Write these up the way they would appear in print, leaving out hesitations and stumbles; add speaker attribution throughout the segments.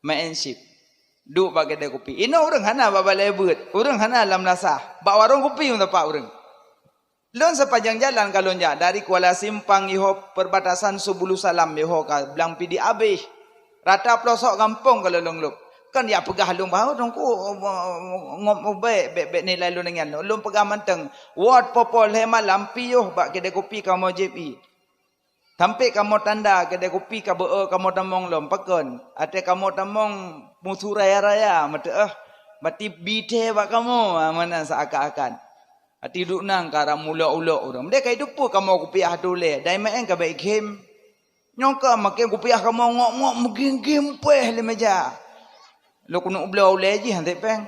Speaker 1: main ship. Duk bagi kedai kopi. Ino orang hana baba lebut. Orang hana lam nasah. Bak warung kopi pun tapak orang. Lon sepanjang jalan kalau dari Kuala Simpang iho perbatasan Subulu Salam iho ka belang pidi abih. Rata pelosok kampung kalau long. Kan dia pegah long bahu dongku ngom baik nilai lu dengan long pegah manteng. Wad popol he malam piuh bak kedai kopi kamu JP. Sampai kamu tanda kedai kopi ka beo kamu tamong lom pakon. Ate kamu tamong mutu raya mate mati bite bak kamu mana seakan-akan. Ati duk nang kara mula-ulok orang. Mereka hidup pun kamu kupiah dole. Dai main ka baik game. Nyongka makin kupiah kamu ngok-ngok mungkin game peh le meja. Lo kunu blau leji hantai peng.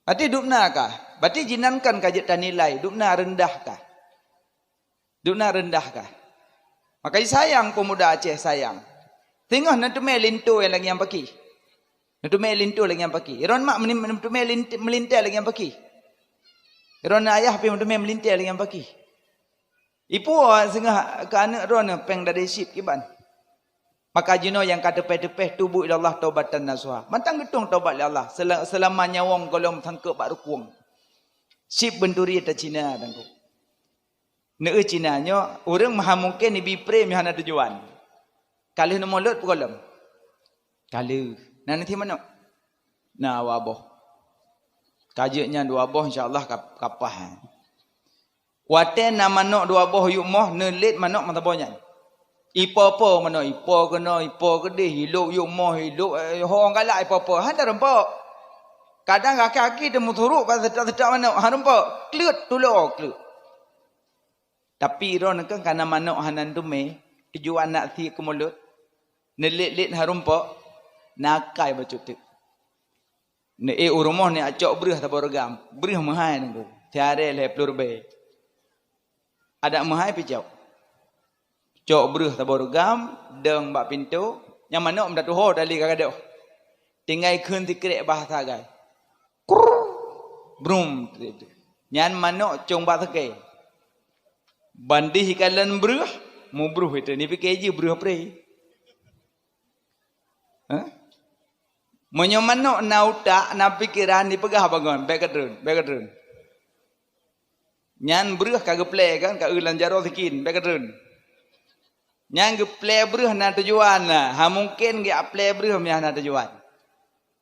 Speaker 1: Ati duk na kah? Berarti jinankan kajet dan nilai. Duk na rendah kah? Duk na rendah kah? Makanya sayang pemuda Aceh sayang. Tengok nanti melintu yang lagi yang pagi. Nanti melintu lagi yang pagi. Iron mak nanti melintai lagi yang pagi. Iron ayah pi nanti melintai lagi yang pagi. Ipu sengah ke anak ron peng dari ship kiban. Maka jino yang kata tepeh tubuh ila Allah taubatan nasuha. Mantang getung taubat ila Allah selamanya wong golong tangkep bak rukung. Ship benduri ta Cina tangku. Ne Cina nyo orang maha mungkin ni bipre mi hana tujuan. Kalau nak mulut pun kalau nanti mana? Nah waboh. Kajiknya dua boh insyaAllah kapah. Waten nama nok dua boh yuk moh nelit manok matabonya. Ipo-po mana ipo kena ipo gede hiluk yuk moh hiluk orang galak ipo-po. Handa rempok. Kadang kaki-kaki dia muturuk pada sedap-sedap manok. Ha rempok. Klut tuluk klut. Tapi iron kan karena manok hanan tume tujuan nak si ke mulut. Nelit-lit ha rempok. Nakai bacuk tu. Ni rumah ni acok berah tak beragam. Berah mahal ni. Tiada le plurbe. Ada mahal picau. Cok berah tak beragam. Deng bak pintu. Yang mana om datu ho dali kagak. Tinggal kun tikrek bahasa gai. Brum. Nyan manok cong bak seke. Bandih ikalan berah. Mu beruh itu. Ni fikir je berah pre. Menyomanok na utak na pikiran ni pegah bangun baik kedrun nyan berah kagak play kan ka ulan jaro sikin baik kedrun nyan ge play berah na tujuan lah ha mungkin ge play berah mi na tujuan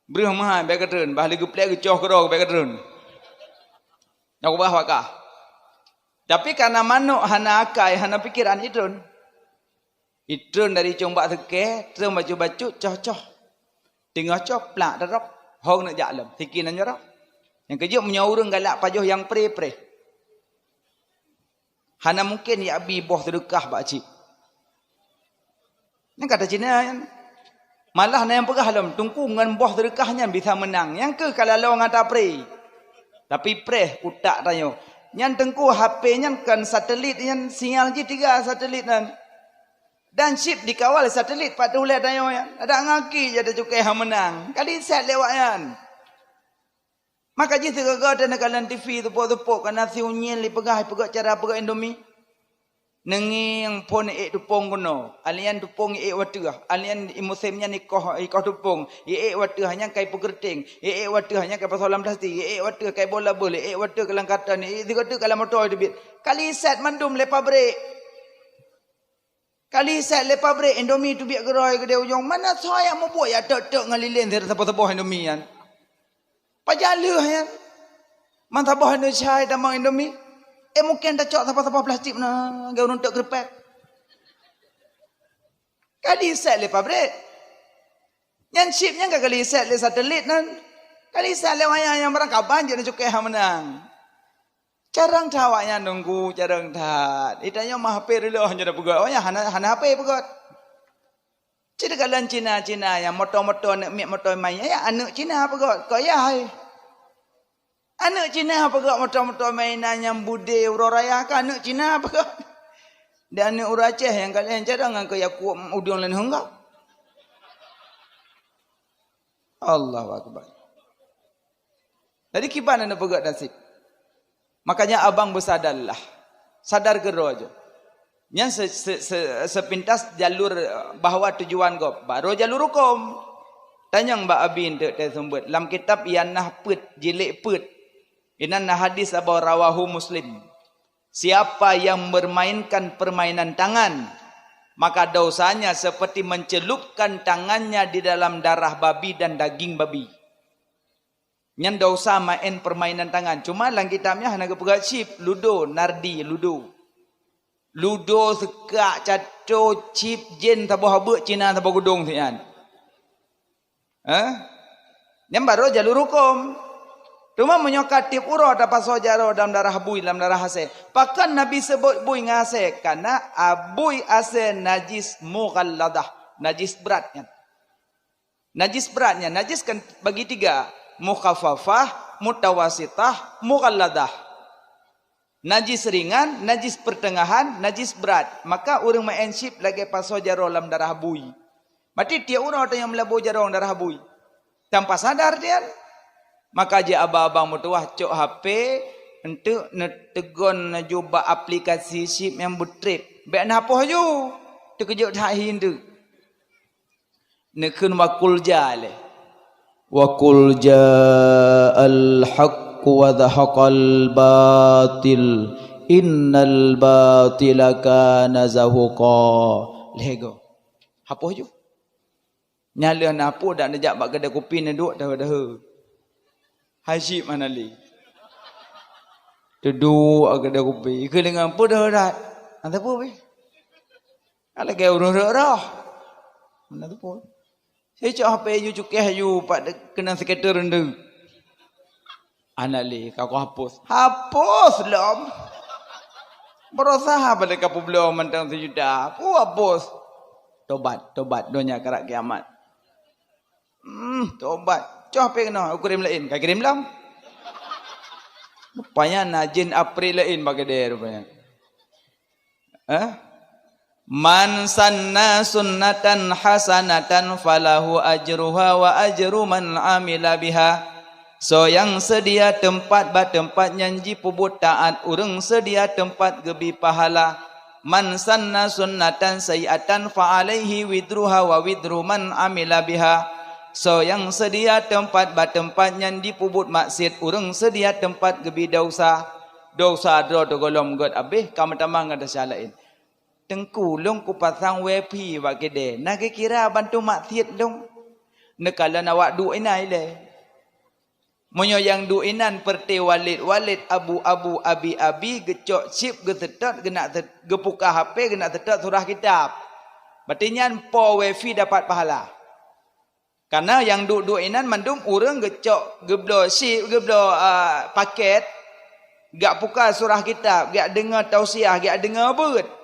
Speaker 1: berah mah baik kedrun bah ge play ge coh kero baik kedrun nak ubah wakah tapi karena manuk hana akai hana pikiran idrun dari combak seke terus baju-baju coh-coh tengah coplak darab hong nak jalam sikin nak nyorok yang kejut menyaurung galak pajuh yang pre-pre hana mungkin ya abi boh sedekah pak cik yang kata Cina kan malah na yang pegah dalam tungkungan boh sedekahnya bisa menang yang ke kalau lawan ngata pre tapi pre utak tanyo yang tengku HP nya kan satelit yang sinyal je 3 satelit nan dan ship dikawal satelit pada ulat dayo yan. Ada ngaki je ada cukai yang menang. Kali set lewat yan. Maka je segera dan nekalan TV tepuk-tepuk kan nasi unyil dipegah cara pegah Indomie. Nengi yang pon tupung kono. Alian tupung watu. Alian musimnya nikah tupung. Watu hanya kai pegerting. Watu hanya kai pasolam plastik. Watu kai bola bola. Watu kelangkatan. Watu kalau motor itu bit. Kali set mandum lepa break. Kali set lepas break Indomie tu biar gerai ke dia ujung. Mana saya mau buat ya tek-tek ngalilin dari sebuah Indomie kan. Pajalah ya. Mana sebuah Indonesia damang Indomie. Mungkin dah cok sebuah plastik na gaun untuk kerepek. Kali set lepas break. Yang shipnya ke kali set le satelit nan. Kali set le yang berangkat banjir nak cukai yang menang. Jarang tawaknya nunggu, jarang tak. Itanya mah HP dulu hanya dah pegot. Oh ya, hana HP pegot. Jadi kalian Cina yang motor-motor nak miak motor main ya anak Cina pegot. Kau ya hai. Anak Cina pegot motor-motor mainan yang bude uraraya kan anak Cina pegot. Dan anak orang Aceh yang kalian jarang ngangka ya kuat udang lain henggap. Allahu akbar. Jadi kiban anda pegot nasib. Makanya abang bersadarlah. Sadar gero aja. Nya sepintas jalur bahwa tujuan go baru jalur hukum. Tanyang Mbak Abi ente tersebut dalam kitab Yanah Put jilid Put. Inan hadis Abu Rawahu Muslim. Siapa yang bermainkan permainan tangan, maka dosanya seperti mencelupkan tangannya di dalam darah babi dan daging babi. Nyan dosa main permainan tangan. Cuma dalam kitabnya hanya kepegat chip, ludo, nardi, ludo. Ludo sekak, caco, chip, jen, tabuh habuk, Cina, tabuh gudung. Yang baru jalur hukum. Cuma menyokat tip urut dapat sojaro dalam darah bui, dalam darah hase. Pakan Nabi sebut bui ngase. Karena bui ase najis mughalladah. Najis beratnya. Najis beratnya. Najis kan bagi tiga. Mukhaffafah, mutawasitah, mughalladah. Najis ringan, najis pertengahan, najis berat. Maka orang main ship lagi paso jaro dalam darah bui. Mati dia orang yang melabuh jaro dalam darah bui. Tanpa sadar dia. Maka je abang-abang mutuah cok HP untuk netegon juba aplikasi ship yang butrip. Baik nak apa ju? Terkejut tak hindu. Nekun wakul jale. Wakul ja'al haqq wa dhahaqal batil innal batila kana zahuqa. Lego. Apa ju? Nyala napo dak nejak bak kedai kopi ni duk dah. Haji mana li? Duduk kedai kopi. Ke dengan apa dah dah. Anta apa be? Ala ke urang dah. Mana tu pun. Saya cak HP you cukeh you pak kena skater rendu. Anak li kau hapus. Hapus lom. Berusaha pada kapu belum mentang sejuta. Hapus. Tobat dunia kerak kiamat. Tobat. Cak HP kena kirim lain. Kau kirim lam. Rupanya najin April lain bagi dia rupanya. Man sanna sunnatan hasanatan falahu ajruha wa ajru man amila biha. So yang sedia tempat ba tempat nyanji pubut taat urang sedia tempat gebi pahala. Man sanna sunnatan sayiatan fa alaihi widruha wa widru man amila biha. So yang sedia tempat ba tempat nyanji pubut maksiat urang sedia tempat gebi dosa. Dosa dro golom god abih kamu-tamang ada salain. Tengku long ku pasang WP wak kede. Nak kira bantu maksiat dong. Nekala nawak du inai le. Monyo yang du inan perti walid abu abi gecok chip getetot genak gepuka HP genak tetot surah kitab. Berarti nyan po WP dapat pahala. Karena yang du inan mandum urang gecok geblo chip geblo paket gak puka surah kitab, gak dengar tausiah, gak dengar beut.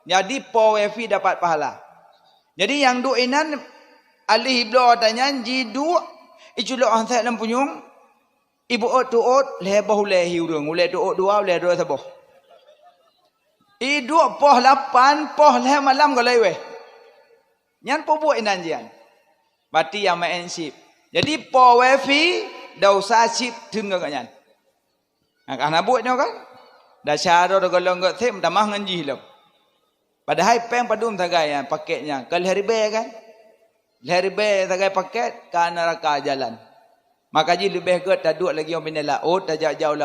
Speaker 1: Jadi po wifi dapat pahala. Jadi yang duinan alih iblo tanya jidu ijulo ansat lam punyung ibu ot tu ot lebah lehi urang ule tu ot dua ule dua saboh. I dua poh 8 poh le malam go lewe. Nyan po buat inan jian. Berarti yang main ship. Jadi po wifi dah usah ship tengah kan nyan. Nak buat nyo kan? Dah syaro do golong go them tamah nganji lo. Padahal peng padum tagai yang paketnya. Kalau hari be kan? Hari be tagai paket ke neraka jalan. Maka ji lebih ke tak duduk lagi orang bina laut, tak jauh-jauh laut.